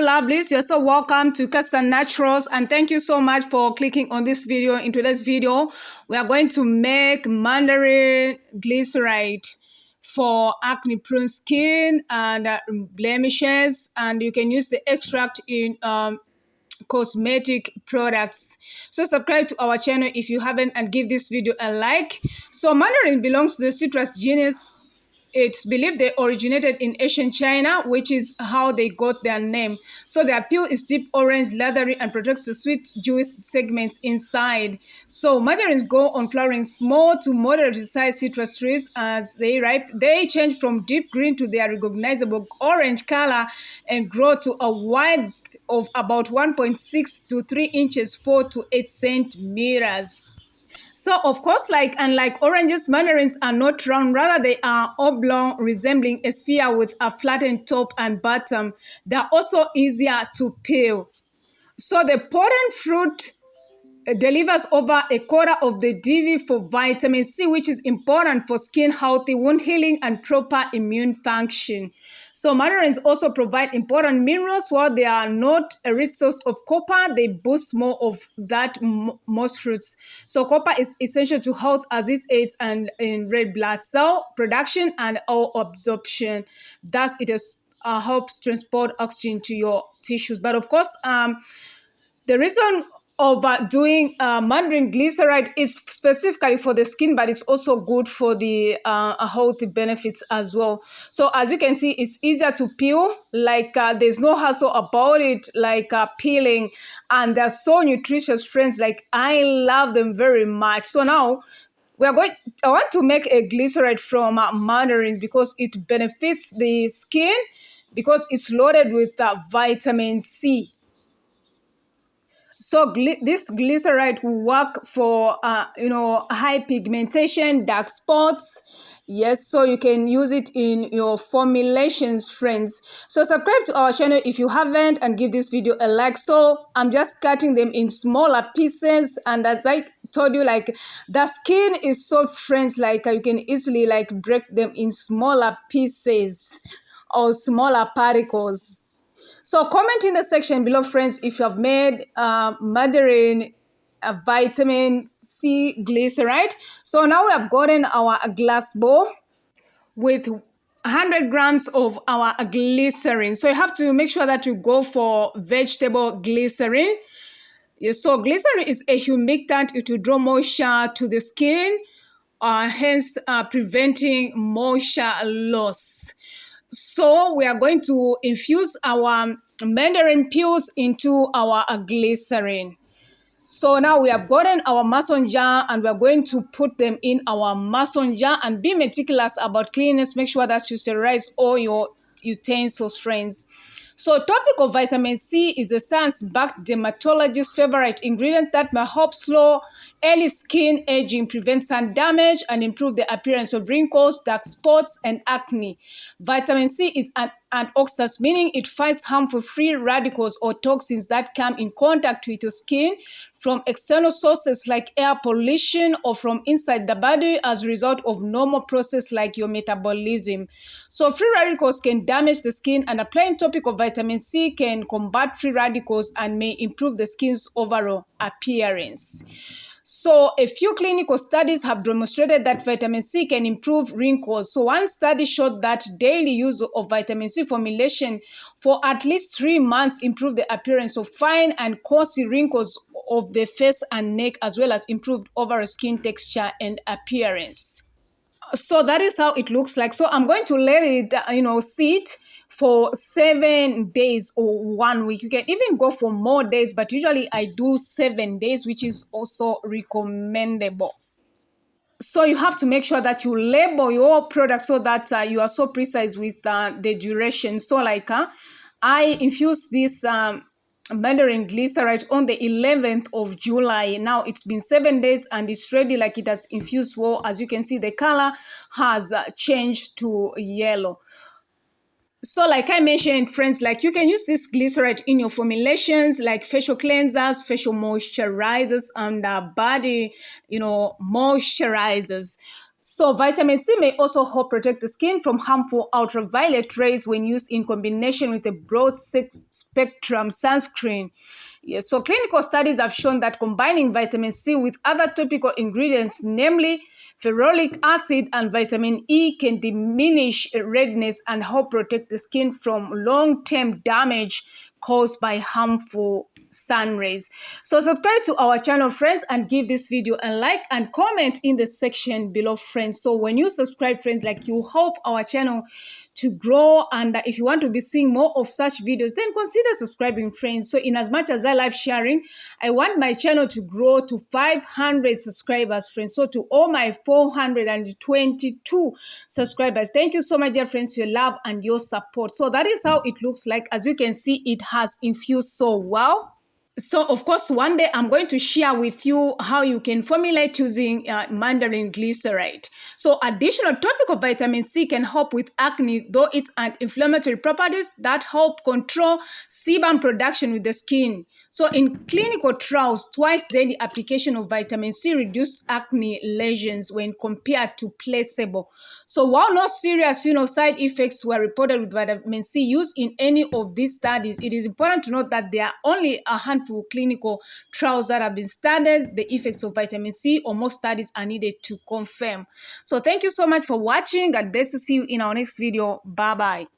lovelies, you're so welcome to Cassia Naturals, and thank you so much for clicking on this video. In today's video, we are going to make mandarin glycerite for acne prone skin and blemishes, and you can use the extract in cosmetic products. So subscribe to our channel if you haven't, and give this video a like. So mandarin belongs to the citrus genus. It's believed they originated in ancient China, which is how they got their name. So their peel is deep orange, leathery, and protects the sweet, juice segments inside. So mandarins go on flowering small to moderate sized citrus trees. As they ripe, they change from deep green to their recognizable orange color and grow to a wide of about 1.6 to 3 inches, 4 to 8 centimeters. So, of course, unlike oranges, mandarins are not round, rather they are oblong, resembling a sphere with a flattened top and bottom. They are also easier to peel. So the potent fruit delivers over a quarter of the DV for vitamin C, which is important for skin healthy, wound healing, and proper immune function. So mandarins also provide important minerals. While they are not a rich source of copper, they boost more of that most fruits. So copper is essential to health as it aids in red blood cell production and absorption. Thus, it helps transport oxygen to your tissues. But of course, the reason of doing mandarin glycerite is specifically for the skin, but it's also good for the healthy benefits as well. So as you can see, it's easier to peel, there's no hassle about it, peeling, and they're so nutritious, friends. I love them very much. So now I want to make a glycerite from mandarins because it benefits the skin, because it's loaded with vitamin C. So this glycerite will work for, high pigmentation, dark spots. Yes, so you can use it in your formulations, friends. So subscribe to our channel if you haven't, and give this video a like. So I'm just cutting them in smaller pieces, and as I told you, the skin is soft, friends. You can easily break them in smaller pieces or smaller particles. So comment in the section below, friends, if you have made mandarin vitamin C glycerite. So now we have gotten our glass bowl with 100 grams of our glycerin. So you have to make sure that you go for vegetable glycerin. Yes, so glycerin is a humectant. It will draw moisture to the skin, hence preventing moisture loss. So we are going to infuse our mandarin peels into our glycerin. So now we have gotten our mason jar, and we are going to put them in our mason jar, and be meticulous about cleanness. Make sure that you sterilize all your utensils, friends. So topic of vitamin C is a science-backed dermatologist's favorite ingredient that may help slow early skin aging, prevent sun damage, and improve the appearance of wrinkles, dark spots, and acne. Vitamin C is an antioxidant, meaning it fights harmful free radicals or toxins that come in contact with your skin from external sources like air pollution or from inside the body as a result of normal process like your metabolism. So free radicals can damage the skin, and applying topical vitamin C can combat free radicals and may improve the skin's overall appearance. So a few clinical studies have demonstrated that vitamin C can improve wrinkles. So one study showed that daily use of vitamin C formulation for at least 3 months improved the appearance of fine and coarse wrinkles of the face and neck, as well as improved overall skin texture and appearance. So that is how it looks like. So I'm going to let it, sit for 7 days or 1 week. You can even go for more days, but usually I do 7 days, which is also recommendable. So you have to make sure that you label your product so that you are so precise with the duration. So I infused this mandarin glycerite on the 11th of July. Now it's been 7 days and it's ready, it has infused well. As you can see, the color has changed to yellow. So like I mentioned, friends, you can use this glycerite in your formulations like facial cleansers, facial moisturizers, and body, moisturizers. So vitamin C may also help protect the skin from harmful ultraviolet rays when used in combination with a broad spectrum sunscreen. Yes, so clinical studies have shown that combining vitamin C with other topical ingredients, namely ferulic acid and vitamin E, can diminish redness and help protect the skin from long-term damage caused by harmful sun rays. So subscribe to our channel, friends, and give this video a like and comment in the section below, friends. So when you subscribe, friends, like, you help our channel to grow, and if you want to be seeing more of such videos, then consider subscribing, friends. So in as much as I love sharing, I want my channel to grow to 500 subscribers, friends. So to all my 422 subscribers, thank you so much, dear friends, for your love and your support. So that is how it looks like. As you can see, it has infused so well. So, of course, one day I'm going to share with you how you can formulate using mandarin glycerite. So, additional topical vitamin C can help with acne, though its anti-inflammatory properties that help control sebum production with the skin. So, in clinical trials, twice daily application of vitamin C reduced acne lesions when compared to placebo. So, while no serious, side effects were reported with vitamin C used in any of these studies, it is important to note that there are only a handful clinical trials that have been studied the effects of vitamin C, or more studies are needed to confirm. So thank you so much for watching. God bless you. See you in our next video. Bye bye.